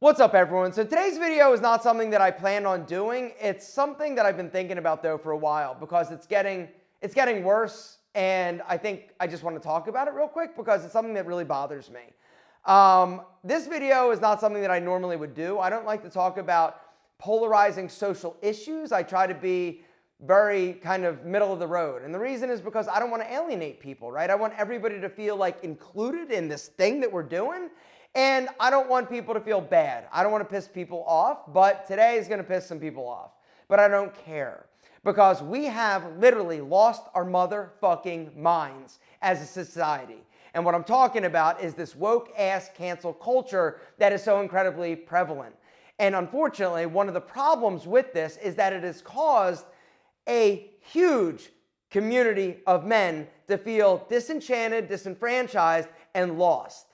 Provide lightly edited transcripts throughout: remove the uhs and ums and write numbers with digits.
What's up, everyone? So today's video is not something that I planned on doing. It's something that I've been thinking about though for a while because it's getting worse, and I think I just want to talk about it real quick because it's something that really bothers me. This video is not something that I normally would do. I don't like to talk about polarizing social issues. I try to be very kind of middle of the road. And the reason is because I don't want to alienate people, right? I want everybody to feel like included in this thing that we're doing. And I don't want people to feel bad. I don't want to piss people off, but today is going to piss some people off. But I don't care because we have literally lost our motherfucking minds as a society. And what I'm talking about is this woke ass cancel culture that is so incredibly prevalent. And unfortunately, one of the problems with this is that it has caused a huge community of men to feel disenchanted, disenfranchised, and lost.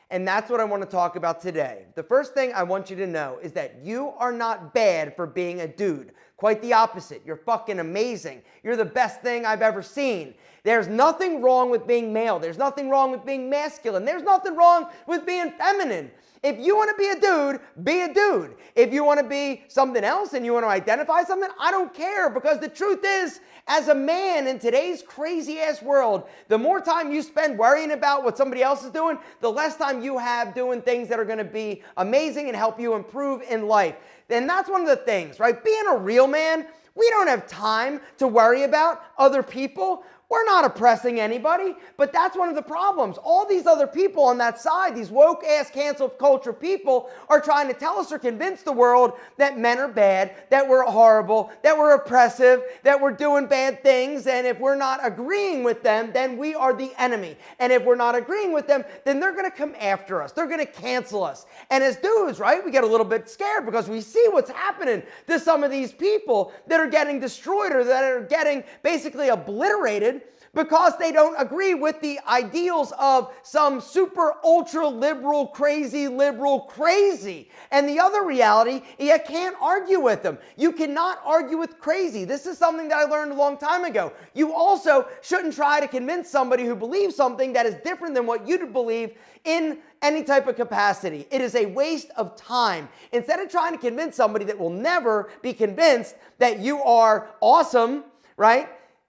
And that's what I want to talk about today. The first thing I want you to know is that you are not bad for being a dude. Quite the opposite. You're fucking amazing. You're the best thing I've ever seen. There's nothing wrong with being male. There's nothing wrong with being masculine. There's nothing wrong with being feminine. If you want to be a dude, be a dude. If you want to be something else and you want to identify something, I don't care, because the truth is, as a man in today's crazy ass world, the more time you spend worrying about what somebody else is doing, the less time you have doing things that are going to be amazing and help you improve in life. And that's one of the things, right? Being a real man, we don't have time to worry about other people. We're not oppressing anybody, but that's one of the problems. All these other people on that side, these woke ass cancel culture people, are trying to tell us or convince the world that men are bad, that we're horrible, that we're oppressive, that we're doing bad things, and if we're not agreeing with them, then we are the enemy. And if we're not agreeing with them, then they're gonna come after us. They're gonna cancel us. And as dudes, right, we get a little bit scared because we see what's happening to some of these people that are getting destroyed or that are getting basically obliterated because they don't agree with the ideals of some super ultra liberal, crazy liberal crazy. And the other reality, you can't argue with them. You cannot argue with crazy. This is something that I learned a long time ago. You also shouldn't try to convince somebody who believes something that is different than what you believe in any type of capacity. It is a waste of time. Instead of trying to convince somebody that will never be convinced that you are awesome, right?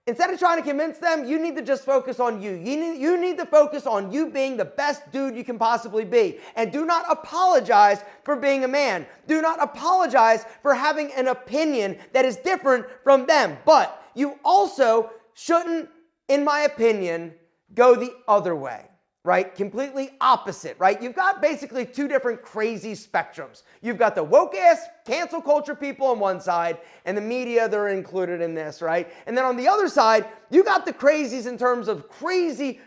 Instead of trying to convince them, you need to just focus on you. You need to focus on you being the best dude you can possibly be. And do not apologize for being a man. Do not apologize for having an opinion that is different from them. But you also shouldn't, in my opinion, go the other way. Right? Completely opposite, right? You've got basically two different crazy spectrums. You've got the woke ass cancel culture people on one side, and the media, they're included in this, right? And then on the other side, you got the crazies in terms of crazy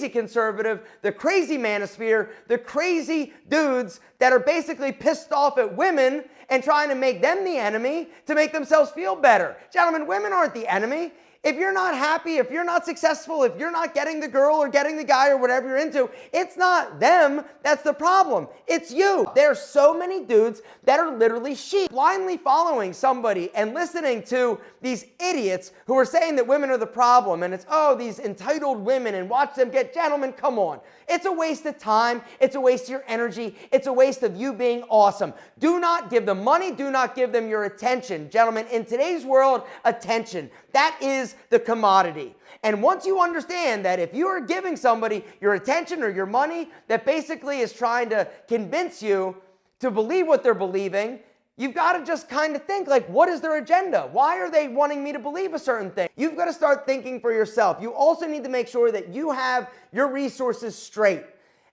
conservative, the crazy manosphere, the crazy dudes that are basically pissed off at women and trying to make them the enemy to make themselves feel better. Gentlemen, women aren't the enemy. If you're not happy, if you're not successful, if you're not getting the girl or getting the guy or whatever you're into, it's not them that's the problem. It's you. There's so many dudes that are literally sheep, blindly following somebody and listening to these idiots who are saying that women are the problem and it's, oh, these entitled women, and watch them get. Gentlemen, come on. It's a waste of time. It's a waste of your energy. It's a waste of you being awesome. Do not give them money. Do not give them your attention. Gentlemen, in today's world, attention, that is the commodity. And once you understand that if you are giving somebody your attention or your money that basically is trying to convince you to believe what they're believing, you've got to just kind of think, like, what is their agenda? Why are they wanting me to believe a certain thing? You've got to start thinking for yourself. You also need to make sure that you have your resources straight.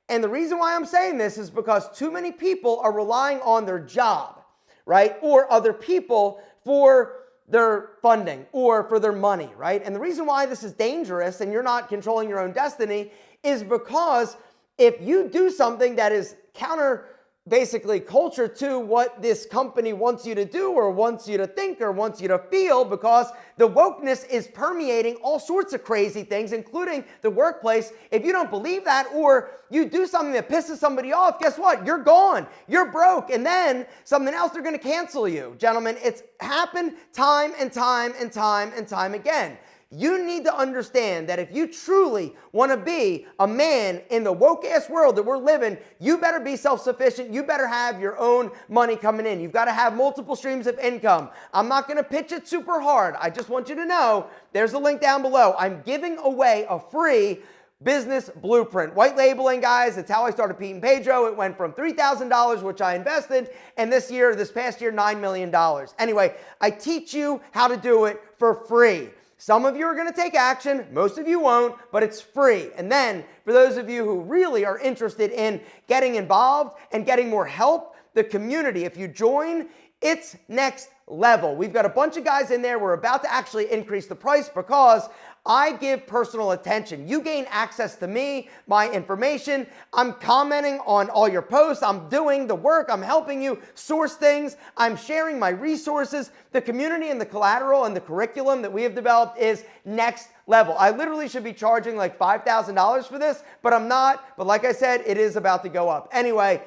And the reason why I'm saying this is because too many people are relying on their job, right? Or other people for their funding or for their money, right? And the reason why this is dangerous and you're not controlling your own destiny is because if you do something that is counter basically culture to what this company wants you to do or wants you to think or wants you to feel, because the wokeness is permeating all sorts of crazy things, including the workplace. If you don't believe that, or you do something that pisses somebody off, guess what? You're gone. You're broke. And then something else, they're going to cancel you. Gentlemen, it's happened time and time and time and time again. You need to understand that if you truly want to be a man in the woke-ass world that we're living, you better be self-sufficient. You better have your own money coming in. You've got to have multiple streams of income. I'm not going to pitch it super hard. I just want you to know there's a link down below. I'm giving away a free business blueprint. White labeling, guys, it's how I started Pete and Pedro. It went from $3,000, which I invested, and this past year, $9 million. Anyway, I teach you how to do it for free. Some of you are going to take action, most of you won't, but it's free. And then for those of you who really are interested in getting involved and getting more help, the community, if you join, it's next level. We've got a bunch of guys in there. We're about to actually increase the price because I give personal attention. You gain access to me, my information. I'm commenting on all your posts. I'm doing the work. I'm helping you source things. I'm sharing my resources. The community and the collateral and the curriculum that we have developed is next level. I literally should be charging like $5,000 for this, but I'm not. But like I said, it is about to go up. Anyway,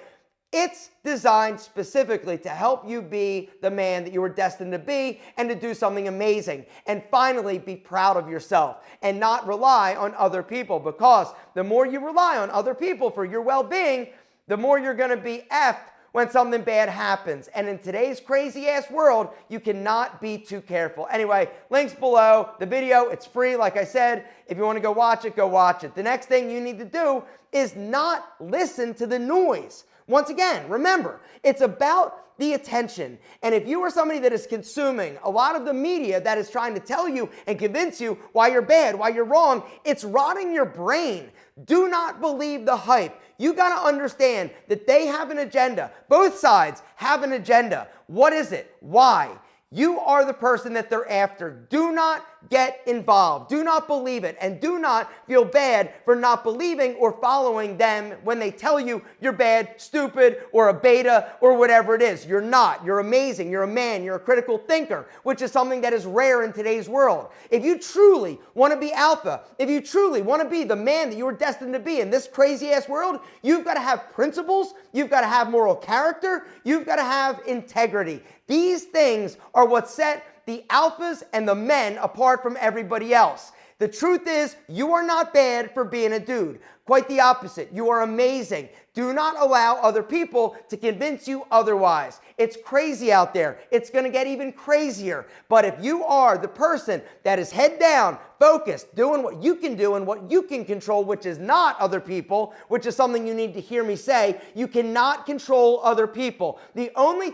it's designed specifically to help you be the man that you were destined to be and to do something amazing. And finally, be proud of yourself and not rely on other people, because the more you rely on other people for your well-being, the more you're going to be effed when something bad happens. And in today's crazy-ass world, you cannot be too careful. Anyway, links below. The video, it's free. Like I said, if you want to go watch it, go watch it. The next thing you need to do is not listen to the noise. Once again, remember, it's about the attention. And if you are somebody that is consuming a lot of the media that is trying to tell you and convince you why you're bad, why you're wrong, it's rotting your brain. Do not believe the hype. You got to understand that they have an agenda. Both sides have an agenda. What is it? Why? You are the person that they're after. Do not get involved. Do not believe it. And do not feel bad for not believing or following them when they tell you you're bad, stupid, or a beta, or whatever it is. You're not. You're amazing. You're a man. You're a critical thinker, which is something that is rare in today's world. If you truly want to be alpha, if you truly want to be the man that you were destined to be in this crazy-ass world, you've got to have principles. You've got to have moral character. You've got to have integrity. These things are what set the alphas and the men apart from everybody else. The truth is, you are not bad for being a dude. Quite the opposite. You are amazing. Do not allow other people to convince you otherwise. It's crazy out there. It's going to get even crazier. But if you are the person that is head down, focused, doing what you can do and what you can control, which is not other people, which is something you need to hear me say, you cannot control other people. The only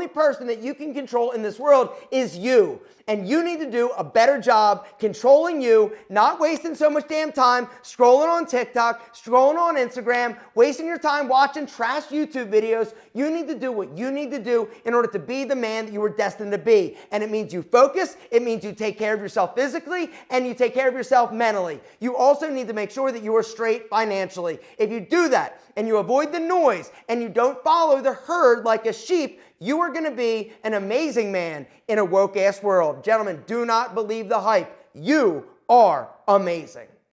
person that you can control in this world is you. And you need to do a better job controlling you, not wasting so much damn time scrolling on TikTok, scrolling on Instagram, wasting your time watching trash YouTube videos. You need to do what you need to do in order to be the man that you were destined to be. And it means you focus, it means you take care of yourself physically, and you take care of yourself mentally. You also need to make sure that you are straight financially. If you do that, and you avoid the noise, and you don't follow the herd like a sheep, you are going to be an amazing man in a woke-ass world. Gentlemen, do not believe the hype. You are amazing.